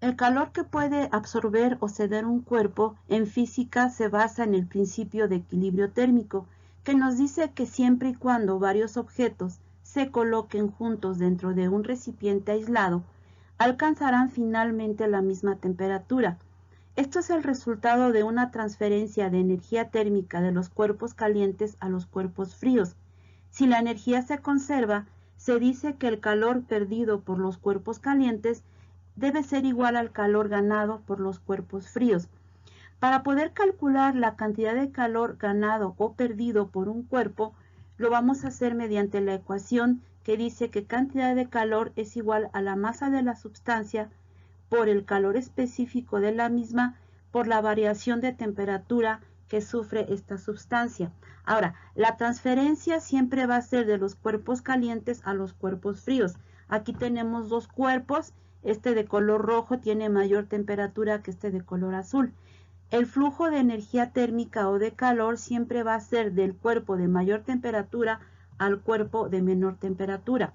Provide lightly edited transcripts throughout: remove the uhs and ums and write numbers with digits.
El calor que puede absorber o ceder un cuerpo en física se basa en el principio de equilibrio térmico, que nos dice que siempre y cuando varios objetos se coloquen juntos dentro de un recipiente aislado, alcanzarán finalmente la misma temperatura. Esto es el resultado de una transferencia de energía térmica de los cuerpos calientes a los cuerpos fríos. Si la energía se conserva, se dice que el calor perdido por los cuerpos calientes debe ser igual al calor ganado por los cuerpos fríos. Para poder calcular la cantidad de calor ganado o perdido por un cuerpo, lo vamos a hacer mediante la ecuación que dice que cantidad de calor es igual a la masa de la sustancia por el calor específico de la misma por la variación de temperatura que sufre esta sustancia. Ahora, la transferencia siempre va a ser de los cuerpos calientes a los cuerpos fríos. Aquí tenemos dos cuerpos. Este de color rojo tiene mayor temperatura que este de color azul. El flujo de energía térmica o de calor siempre va a ser del cuerpo de mayor temperatura al cuerpo de menor temperatura.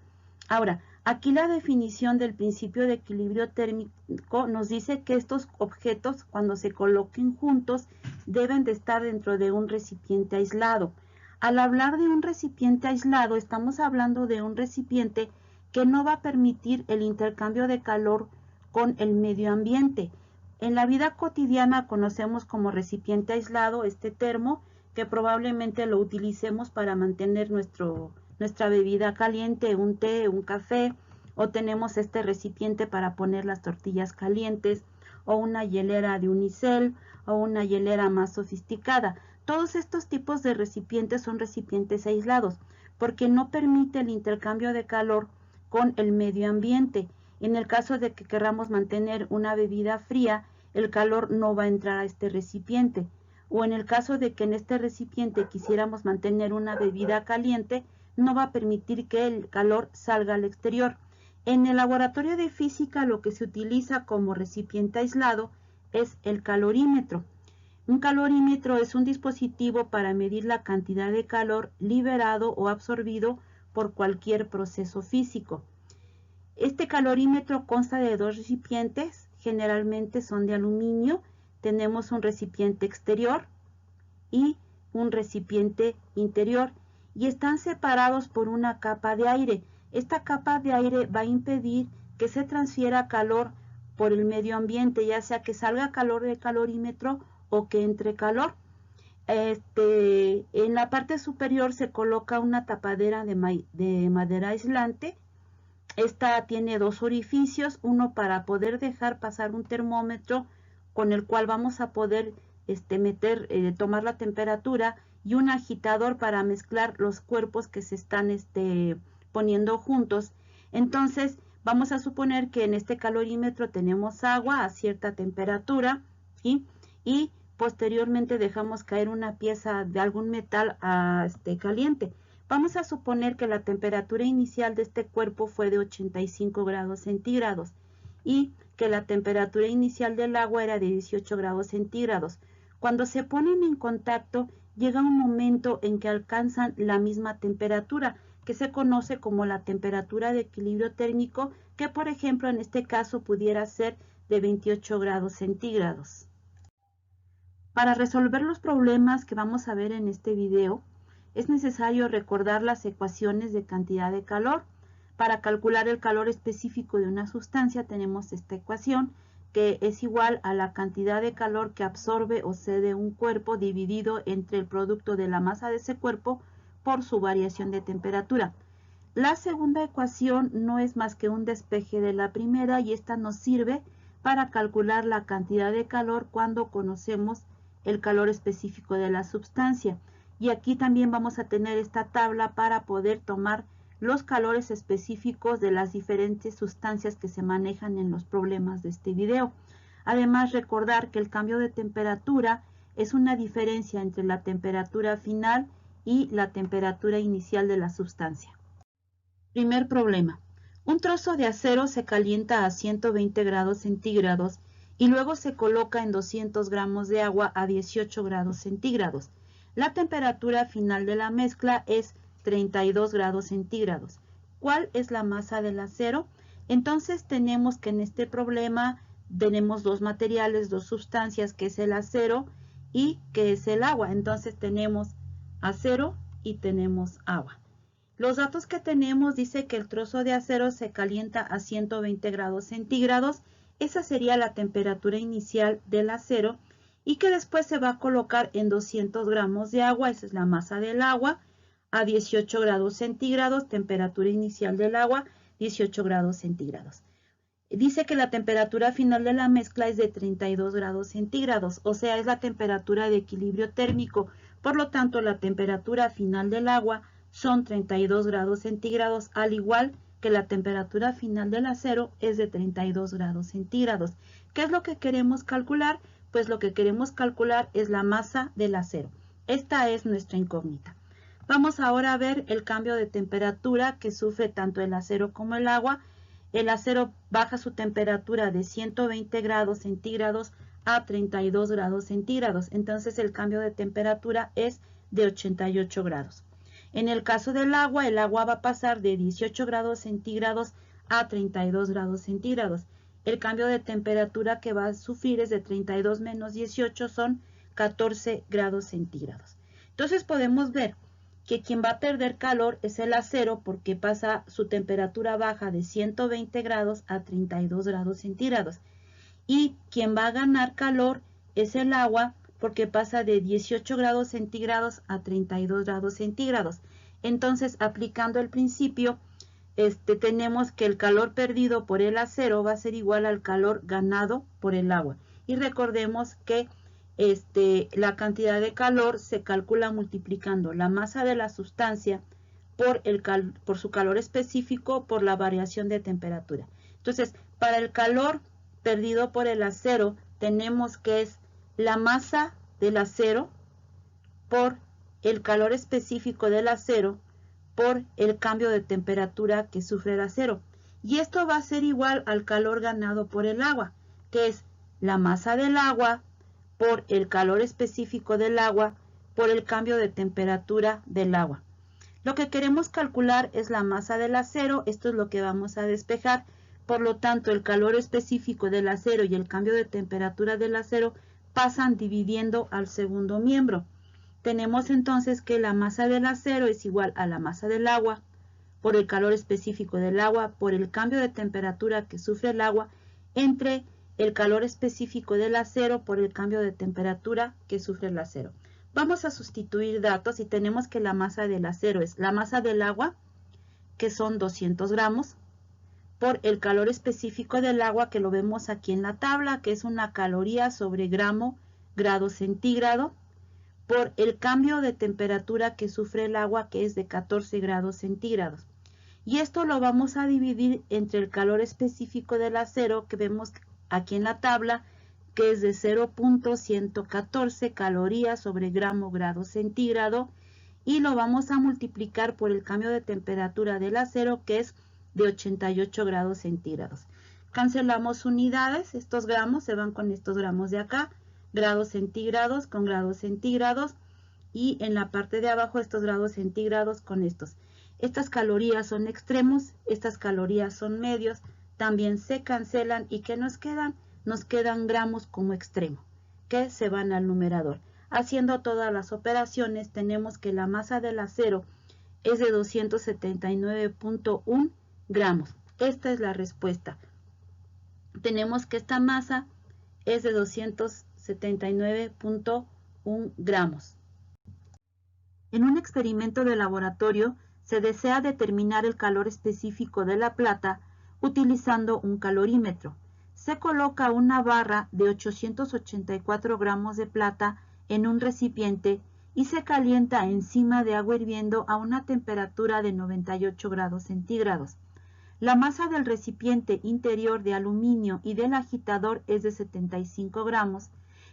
Ahora, aquí la definición del principio de equilibrio térmico nos dice que estos objetos, cuando se coloquen juntos, deben de estar dentro de un recipiente aislado. Al hablar de un recipiente aislado, estamos hablando de un recipiente que no va a permitir el intercambio de calor con el medio ambiente. En la vida cotidiana conocemos como recipiente aislado este termo, que probablemente lo utilicemos para mantener nuestra bebida caliente, un té, un café, o tenemos este recipiente para poner las tortillas calientes, o una hielera de unicel, o una hielera más sofisticada. Todos estos tipos de recipientes son recipientes aislados, porque no permite el intercambio de calor con el medio ambiente. En el caso de que queramos mantener una bebida fría, el calor no va a entrar a este recipiente. O en el caso de que en este recipiente quisiéramos mantener una bebida caliente, no va a permitir que el calor salga al exterior. En el laboratorio de física lo que se utiliza como recipiente aislado es el calorímetro. Un calorímetro es un dispositivo para medir la cantidad de calor liberado o absorbido por cualquier proceso físico. Este calorímetro consta de dos recipientes, generalmente son de aluminio. Tenemos un recipiente exterior y un recipiente interior y están separados por una capa de aire. Esta capa de aire va a impedir que se transfiera calor por el medio ambiente, ya sea que salga calor del calorímetro o que entre calor. En la parte superior se coloca una tapadera de madera aislante. Esta tiene dos orificios, uno para poder dejar pasar un termómetro con el cual vamos a poder tomar la temperatura, y un agitador para mezclar los cuerpos que se están poniendo juntos. Entonces vamos a suponer que en este calorímetro tenemos agua a cierta temperatura, ¿sí? Y posteriormente dejamos caer una pieza de algún metal caliente. Vamos a suponer que la temperatura inicial de este cuerpo fue de 85 grados centígrados y que la temperatura inicial del agua era de 18 grados centígrados. Cuando se ponen en contacto, llega un momento en que alcanzan la misma temperatura, que se conoce como la temperatura de equilibrio térmico, que por ejemplo en este caso pudiera ser de 28 grados centígrados. Para resolver los problemas que vamos a ver en este video, es necesario recordar las ecuaciones de cantidad de calor. Para calcular el calor específico de una sustancia tenemos esta ecuación, que es igual a la cantidad de calor que absorbe o cede un cuerpo dividido entre el producto de la masa de ese cuerpo por su variación de temperatura. La segunda ecuación no es más que un despeje de la primera, y esta nos sirve para calcular la cantidad de calor cuando conocemos el calor específico de la sustancia. Y aquí también vamos a tener esta tabla para poder tomar los calores específicos de las diferentes sustancias que se manejan en los problemas de este video. Además, recordar que el cambio de temperatura es una diferencia entre la temperatura final y la temperatura inicial de la sustancia. Primer problema. Un trozo de acero se calienta a 120 grados centígrados y luego se coloca en 200 gramos de agua a 18 grados centígrados. La temperatura final de la mezcla es 32 grados centígrados. ¿Cuál es la masa del acero? Entonces tenemos que en este problema tenemos dos materiales, dos sustancias, que es el acero y que es el agua. Entonces tenemos acero y tenemos agua. Los datos que tenemos dice que el trozo de acero se calienta a 120 grados centígrados. Esa sería la temperatura inicial del acero y que después se va a colocar en 200 gramos de agua. Esa es la masa del agua a 18 grados centígrados, temperatura inicial del agua, 18 grados centígrados. Dice que la temperatura final de la mezcla es de 32 grados centígrados, o sea, es la temperatura de equilibrio térmico. Por lo tanto, la temperatura final del agua son 32 grados centígrados, al igual que la temperatura final del acero es de 32 grados centígrados. ¿Qué es lo que queremos calcular? Pues lo que queremos calcular es la masa del acero. Esta es nuestra incógnita. Vamos ahora a ver el cambio de temperatura que sufre tanto el acero como el agua. El acero baja su temperatura de 120 grados centígrados a 32 grados centígrados. Entonces el cambio de temperatura es de 88 grados. En el caso del agua, el agua va a pasar de 18 grados centígrados a 32 grados centígrados. El cambio de temperatura que va a sufrir es de 32 menos 18 son 14 grados centígrados. Entonces podemos ver que quien va a perder calor es el acero porque pasa su temperatura baja de 120 grados a 32 grados centígrados. Y quien va a ganar calor es el agua porque pasa de 18 grados centígrados a 32 grados centígrados. Entonces, aplicando el principio, tenemos que el calor perdido por el acero va a ser igual al calor ganado por el agua. Y recordemos que la cantidad de calor se calcula multiplicando la masa de la sustancia por su calor específico por la variación de temperatura. Entonces, para el calor perdido por el acero, tenemos que es la masa del acero por el calor específico del acero por el cambio de temperatura que sufre el acero. Y esto va a ser igual al calor ganado por el agua, que es la masa del agua por el calor específico del agua por el cambio de temperatura del agua. Lo que queremos calcular es la masa del acero. Esto es lo que vamos a despejar. Por lo tanto, el calor específico del acero y el cambio de temperatura del acero pasan dividiendo al segundo miembro. Tenemos entonces que la masa del acero es igual a la masa del agua por el calor específico del agua por el cambio de temperatura que sufre el agua entre el calor específico del acero por el cambio de temperatura que sufre el acero. Vamos a sustituir datos y tenemos que la masa del acero es la masa del agua, que son 200 gramos, por el calor específico del agua, que lo vemos aquí en la tabla, que es una caloría sobre grado centígrado, por el cambio de temperatura que sufre el agua, que es de 14 grados centígrados. Y esto lo vamos a dividir entre el calor específico del acero, que vemos aquí en la tabla, que es de 0.114 calorías sobre grado centígrado, y lo vamos a multiplicar por el cambio de temperatura del acero, que es de 88 grados centígrados. Cancelamos unidades, estos gramos se van con estos gramos de acá, grados centígrados con grados centígrados, y en la parte de abajo estos grados centígrados con estos. Estas calorías son extremos, estas calorías son medios, también se cancelan. ¿Y qué nos quedan? Nos quedan gramos como extremo, que se van al numerador. Haciendo todas las operaciones, tenemos que la masa del acero es de 279.1 gramos. Esta es la respuesta. Tenemos que esta masa es de 279.1 gramos. En un experimento de laboratorio, se desea determinar el calor específico de la plata utilizando un calorímetro. Se coloca una barra de 884 gramos de plata en un recipiente y se calienta encima de agua hirviendo a una temperatura de 98 grados centígrados. La masa del recipiente interior de aluminio y del agitador es de 75 gramos.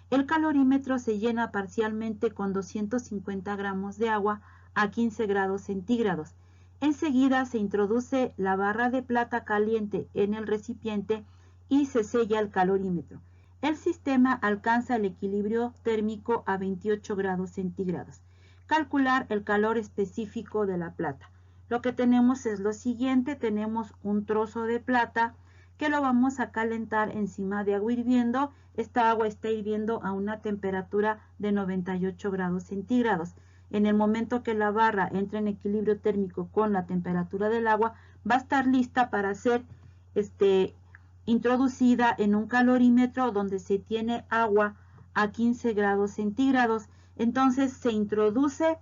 El calorímetro se llena parcialmente con 250 gramos de agua a 15 grados centígrados. Enseguida se introduce la barra de plata caliente en el recipiente y se sella el calorímetro. El sistema alcanza el equilibrio térmico a 28 grados centígrados. Calcular el calor específico de la plata. Lo que tenemos es lo siguiente: tenemos un trozo de plata que lo vamos a calentar encima de agua hirviendo. Esta agua está hirviendo a una temperatura de 98 grados centígrados. En el momento que la barra entre en equilibrio térmico con la temperatura del agua, va a estar lista para ser introducida en un calorímetro donde se tiene agua a 15 grados centígrados. Entonces se introduce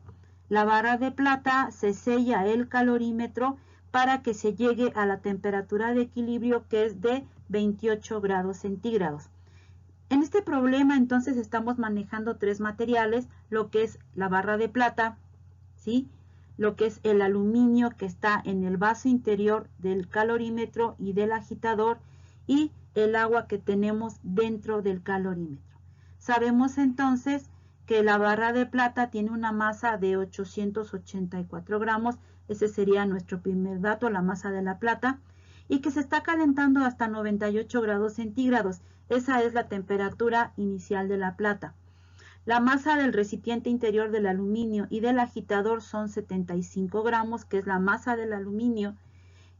la barra de plata, se sella el calorímetro para que se llegue a la temperatura de equilibrio, que es de 28 grados centígrados. En este problema entonces estamos manejando tres materiales, lo que es la barra de plata, ¿sí?, lo que es el aluminio que está en el vaso interior del calorímetro y del agitador, y el agua que tenemos dentro del calorímetro. Sabemos entonces que la barra de plata tiene una masa de 884 gramos, ese sería nuestro primer dato, la masa de la plata, y que se está calentando hasta 98 grados centígrados. Esa es la temperatura inicial de la plata. La masa del recipiente interior del aluminio y del agitador son 75 gramos, que es la masa del aluminio.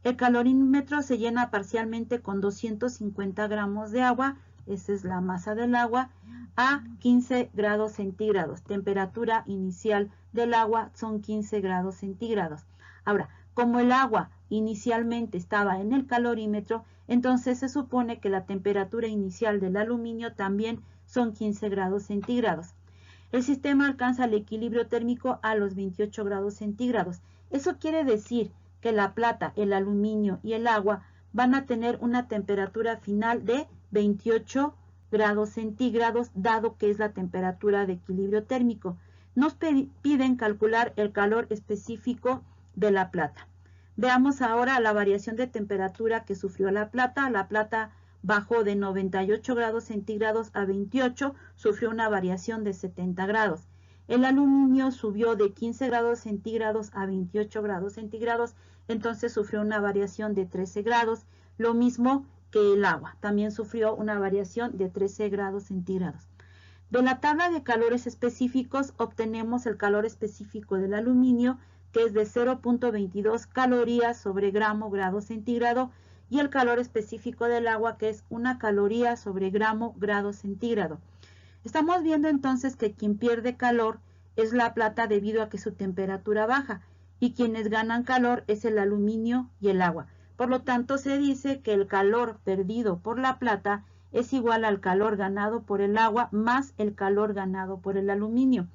El calorímetro se llena parcialmente con 250 gramos de agua, esa es la masa del agua, a 15 grados centígrados. Temperatura inicial del agua son 15 grados centígrados. Ahora, como el agua inicialmente estaba en el calorímetro, entonces se supone que la temperatura inicial del aluminio también son 15 grados centígrados. El sistema alcanza el equilibrio térmico a los 28 grados centígrados. Eso quiere decir que la plata, el aluminio y el agua van a tener una temperatura final de 28 grados centígrados, dado que es la temperatura de equilibrio térmico. Nos piden calcular el calor específico de la plata. Veamos ahora la variación de temperatura que sufrió la plata. La plata bajó de 98 grados centígrados a 28, sufrió una variación de 70 grados. El aluminio subió de 15 grados centígrados a 28 grados centígrados, entonces sufrió una variación de 13 grados, lo mismo que el agua, también sufrió una variación de 13 grados centígrados. De la tabla de calores específicos obtenemos el calor específico del aluminio, que es de 0.22 calorías sobre gramo grado centígrado, y el calor específico del agua, que es 1 caloría sobre gramo grado centígrado. Estamos viendo entonces que quien pierde calor es la plata debido a que su temperatura baja, y quienes ganan calor es el aluminio y el agua. Por lo tanto, se dice que el calor perdido por la plata es igual al calor ganado por el agua más el calor ganado por el aluminio.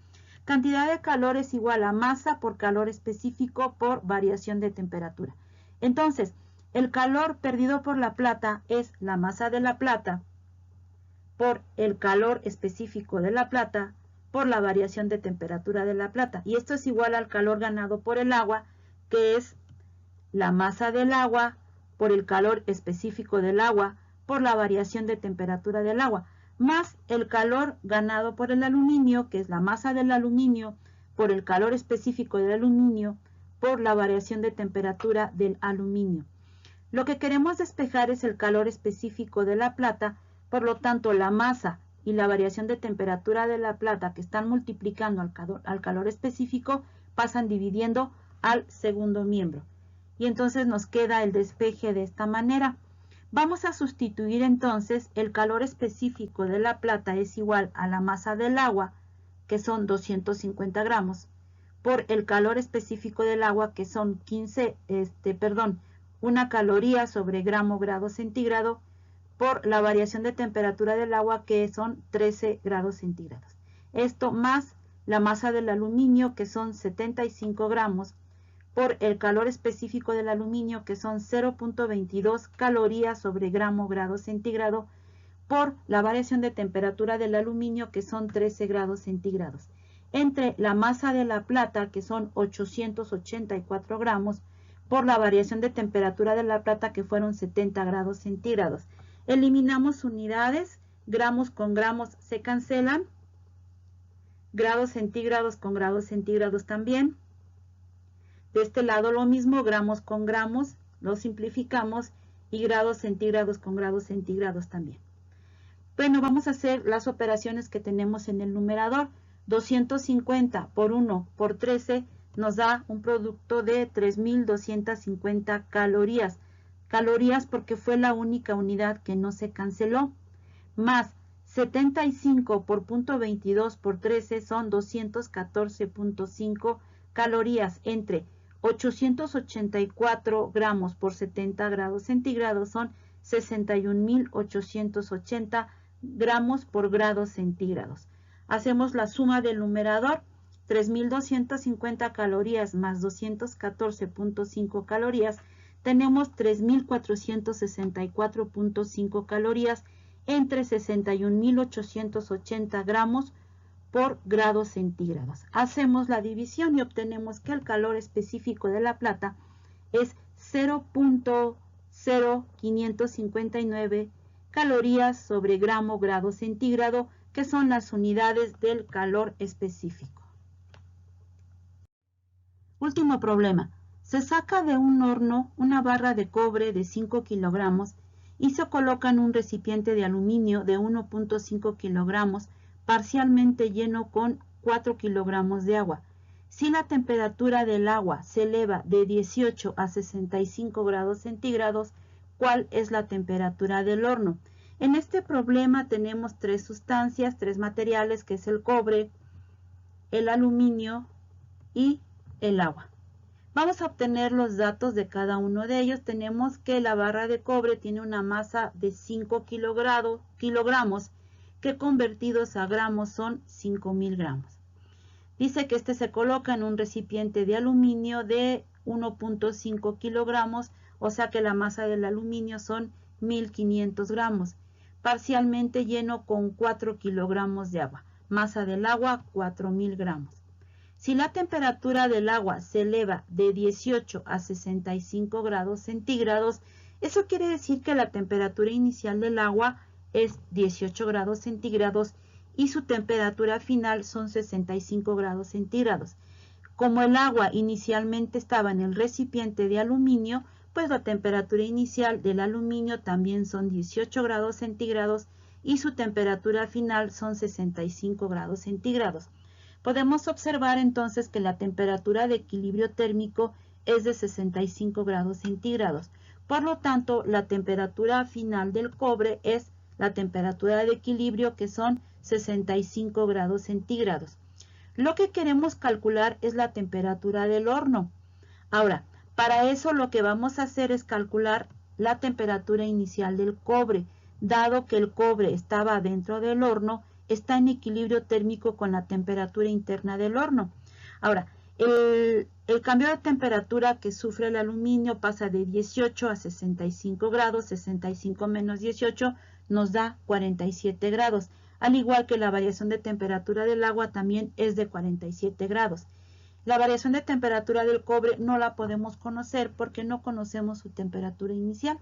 Cantidad de calor es igual a masa por calor específico por variación de temperatura. Entonces, el calor perdido por la plata es la masa de la plata por el calor específico de la plata por la variación de temperatura de la plata. Y esto es igual al calor ganado por el agua, que es la masa del agua por el calor específico del agua por la variación de temperatura del agua, más el calor ganado por el aluminio, que es la masa del aluminio por el calor específico del aluminio por la variación de temperatura del aluminio. Lo que queremos despejar es el calor específico de la plata, por lo tanto la masa y la variación de temperatura de la plata que están multiplicando al calor específico pasan dividiendo al segundo miembro. Y entonces nos queda el despeje de esta manera. Vamos a sustituir entonces el calor específico de la plata es igual a la masa del agua, que son 250 gramos, por el calor específico del agua, que son 1 caloría sobre gramo grado centígrado, por la variación de temperatura del agua, que son 13 grados centígrados. Esto más la masa del aluminio, que son 75 gramos, por el calor específico del aluminio, que son 0.22 calorías sobre gramo grado centígrado, por la variación de temperatura del aluminio, que son 13 grados centígrados, entre la masa de la plata, que son 884 gramos, por la variación de temperatura de la plata, que fueron 70 grados centígrados. Eliminamos unidades, gramos con gramos se cancelan, grados centígrados con grados centígrados también. De este lado lo mismo, gramos con gramos, lo simplificamos, y grados centígrados con grados centígrados también. Bueno, vamos a hacer las operaciones que tenemos en el numerador. 250 por 1 por 13 nos da un producto de 3.250 calorías. calorías porque fue la única unidad que no se canceló, más 75 por 0.22 por 13 son 214.5 calorías, entre 884 gramos por 70 grados centígrados son 61.880 gramos por grados centígrados. Hacemos la suma del numerador, 3.250 calorías más 214.5 calorías, tenemos 3.464.5 calorías entre 61.880 gramos por grados centígrados. Hacemos la división y obtenemos que el calor específico de la plata es 0.0559 calorías sobre gramo grado centígrado, que son las unidades del calor específico. Último problema. Se saca de un horno una barra de cobre de 5 kilogramos y se coloca en un recipiente de aluminio de 1.5 kilogramos parcialmente lleno con 4 kilogramos de agua. Si la temperatura del agua se eleva de 18 a 65 grados centígrados, ¿cuál es la temperatura del horno? En este problema tenemos tres sustancias, tres materiales, que es el cobre, el aluminio y el agua. Vamos a obtener los datos de cada uno de ellos. Tenemos que la barra de cobre tiene una masa de 5 kilogramos, que convertidos a gramos son 5.000 gramos. Dice que este se coloca en un recipiente de aluminio de 1.5 kilogramos, o sea que la masa del aluminio son 1.500 gramos, parcialmente lleno con 4 kilogramos de agua. Masa del agua, 4.000 gramos. Si la temperatura del agua se eleva de 18 a 65 grados centígrados, eso quiere decir que la temperatura inicial del agua es 18 grados centígrados y su temperatura final son 65 grados centígrados. Como el agua inicialmente estaba en el recipiente de aluminio, pues la temperatura inicial del aluminio también son 18 grados centígrados y su temperatura final son 65 grados centígrados. Podemos observar entonces que la temperatura de equilibrio térmico es de 65 grados centígrados. Por lo tanto, la temperatura final del cobre es la temperatura de equilibrio, que son 65 grados centígrados. Lo que queremos calcular es la temperatura del horno. Ahora, para eso lo que vamos a hacer es calcular la temperatura inicial del cobre. Dado que el cobre estaba dentro del horno, está en equilibrio térmico con la temperatura interna del horno. Ahora, el cambio de temperatura que sufre el aluminio pasa de 18 a 65 grados, 65 menos 18 nos da 47 grados, al igual que la variación de temperatura del agua también es de 47 grados. La variación de temperatura del cobre no la podemos conocer porque no conocemos su temperatura inicial.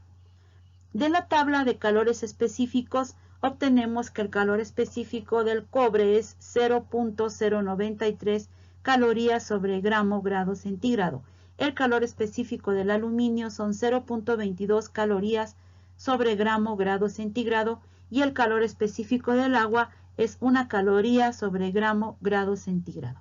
De la tabla de calores específicos obtenemos que el calor específico del cobre es 0.093 calorías sobre gramo grado centígrado. El calor específico del aluminio son 0.22 calorías sobre gramo grado centígrado y el calor específico del agua es 1 caloría sobre gramo grado centígrado.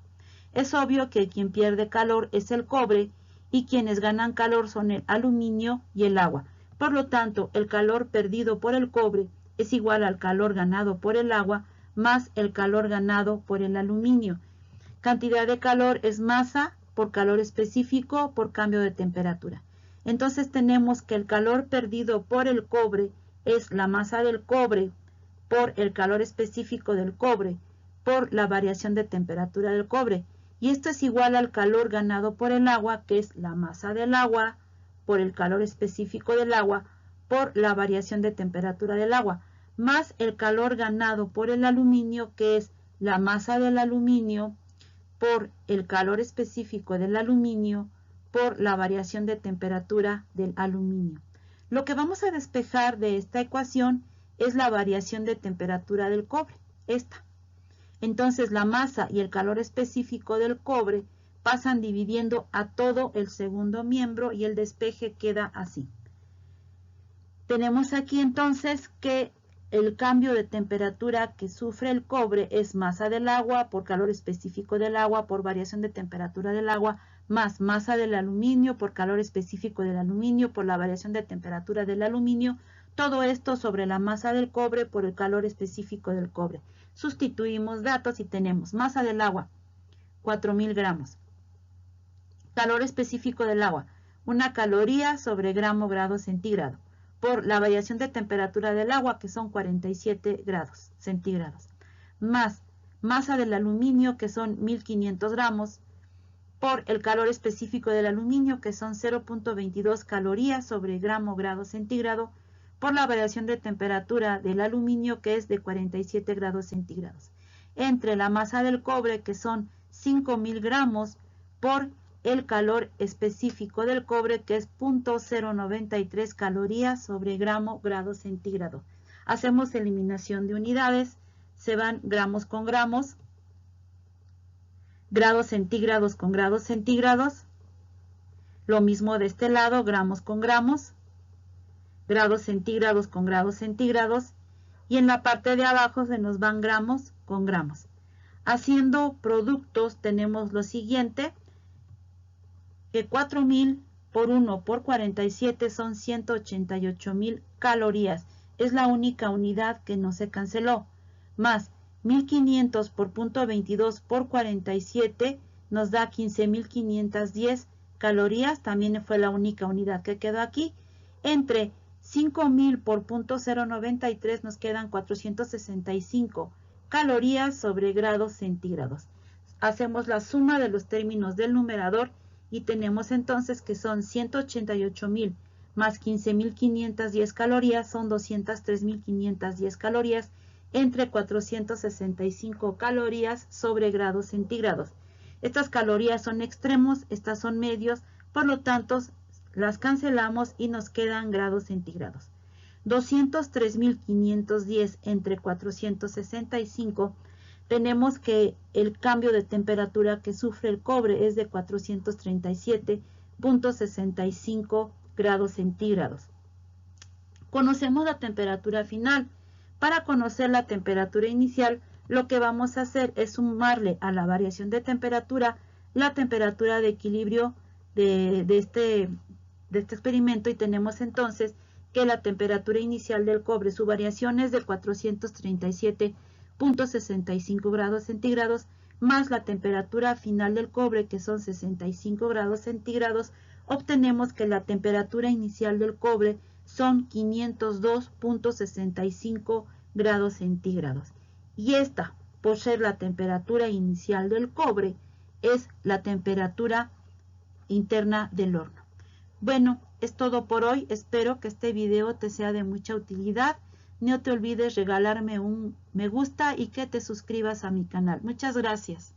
Es obvio que quien pierde calor es el cobre y quienes ganan calor son el aluminio y el agua. Por lo tanto, el calor perdido por el cobre es igual al calor ganado por el agua más el calor ganado por el aluminio. Cantidad de calor es masa por calor específico por cambio de temperatura. Entonces tenemos que el calor perdido por el cobre es la masa del cobre por el calor específico del cobre por la variación de temperatura del cobre. Y esto es igual al calor ganado por el agua, que es la masa del agua por el calor específico del agua por la variación de temperatura del agua, más el calor ganado por el aluminio, que es la masa del aluminio por el calor específico del aluminio por la variación de temperatura del aluminio. Lo que vamos a despejar de esta ecuación es la variación de temperatura del cobre, esta. Entonces la masa y el calor específico del cobre pasan dividiendo a todo el segundo miembro y el despeje queda así. Tenemos aquí entonces que el cambio de temperatura que sufre el cobre es masa del agua por calor específico del agua por variación de temperatura del agua más masa del aluminio por calor específico del aluminio por la variación de temperatura del aluminio, todo esto sobre la masa del cobre por el calor específico del cobre. Sustituimos datos y tenemos masa del agua, 4000 gramos. Calor específico del agua, 1 caloría sobre gramo grado centígrado, por la variación de temperatura del agua, que son 47 grados centígrados, más masa del aluminio, que son 1500 gramos, por el calor específico del aluminio, que son 0.22 calorías sobre gramo grado centígrado, por la variación de temperatura del aluminio, que es de 47 grados centígrados, entre la masa del cobre, que son 5000 gramos, por el calor específico del cobre, que es 0.093 calorías sobre gramo grado centígrado. Hacemos eliminación de unidades, se van gramos con gramos, grados centígrados con grados centígrados, lo mismo de este lado, gramos con gramos, grados centígrados con grados centígrados, y en la parte de abajo se nos van gramos con gramos. Haciendo productos tenemos lo siguiente, que 4000 por 1 por 47 son 188.000 calorías. Es la única unidad que no se canceló. Más 1500 por punto 22 por 47 nos da 15.510 calorías. También fue la única unidad que quedó aquí. Entre 5000 por punto 093 nos quedan 465 calorías sobre grados centígrados. Hacemos la suma de los términos del numerador y tenemos entonces que son 188.000 más 15.510 calorías, son 203.510 calorías entre 465 calorías sobre grados centígrados. Estas calorías son extremos, estas son medios, por lo tanto las cancelamos y nos quedan grados centígrados. 203.510 entre 465, tenemos que el cambio de temperatura que sufre el cobre es de 437.65 grados centígrados. Conocemos la temperatura final. Para conocer la temperatura inicial, lo que vamos a hacer es sumarle a la variación de temperatura la temperatura de equilibrio de este experimento, y tenemos entonces que la temperatura inicial del cobre, su variación es de 437.65 grados centígrados, más la temperatura final del cobre, que son 65 grados centígrados, obtenemos que la temperatura inicial del cobre son 502.65 grados centígrados. Y esta, por ser la temperatura inicial del cobre, es la temperatura interna del horno. Bueno, es todo por hoy. Espero que este video te sea de mucha utilidad. No te olvides regalarme un me gusta y que te suscribas a mi canal. Muchas gracias.